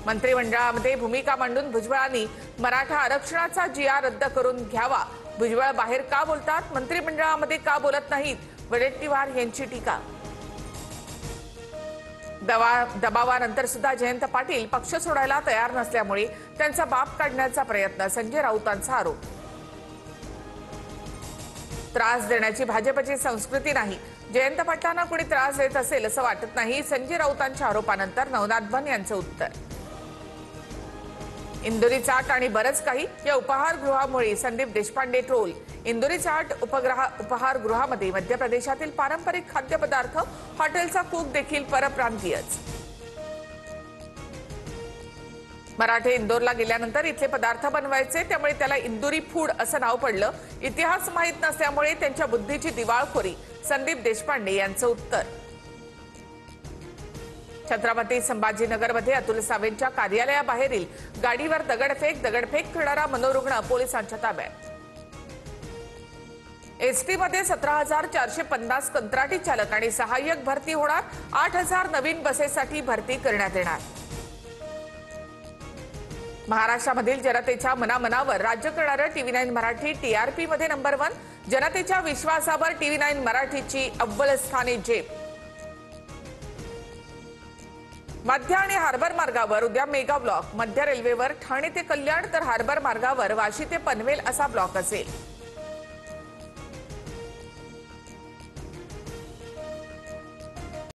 मंत्रिमंडळामध्ये भूमिका मांडून भुजबळांनी मराठा आरक्षणाचा जीआर रद्द करून घ्यावा। भुजबळ बाहेर का बोलतात, मंत्रिमंडळामध्ये का बोलत नाहीत, वडेट्टीवार यांची टीका। दबावानंतर सुद्धा जयंत पाटील पक्ष सोडायला तयार नसल्यामुळे त्यांचा बाप काढण्याचा प्रयत्न, संजय राऊतांचा आरोप। त्रास देण्याची भाजपची संस्कृती नाही, जयंत पाटलांना कोणी त्रास देत असेल असं वाटत नाही, संजय राऊतांच्या आरोपानंतर नवनाथ बन यांचं उत्तर। इंदोरी चाट आणि बरंच काही या उपहारगृहामुळे संदीप देशपांडे ट्रोल। इंदोरी चाट उपहारगृहामध्ये मध्य प्रदेशातील पारंपरिक खाद्यपदार्थ, हॉटेलचा कुक देखील परप्रांतीयच। मराठे इंदोरला गेल्यानंतर इथले पदार्थ बनवायचे, त्यामुळे त्याला इंदोरी फूड असं नाव पडलं। इतिहास माहित नसल्यामुळे त्यांच्या बुद्धीची दिवाळखोरी, संदीप देशपांडे यांचं उत्तर। छत्रपती संभाजीनगरमध्ये अतुल सावेंच्या कार्यालयाबाहेरील गाडीवर दगडफेक करणारा मनोरुग्ण पोलिसांच्या ताब्यात। एसटीमध्ये 17,450 कंत्राटी चालक आणि सहाय्यक भरती होणार, 8,000 नवीन बसेससाठी भरती करण्यात येणार। महाराष्ट्रामधील जनतेच्या मनामनावर राज्य करणारं TV9 मराठी TRP मध्ये नंबर 1, जनतेच्या विश्वासावर TV9 मराठीची अव्वल स्थानी झेप। मध्य आणि हार्बर मार्गावर उद्या मेगा ब्लॉक, मध्य रेल्वेवर ठाणे ते कल्याण तर हार्बर मार्गावर वाशी ते पनवेल असा ब्लॉक असेल।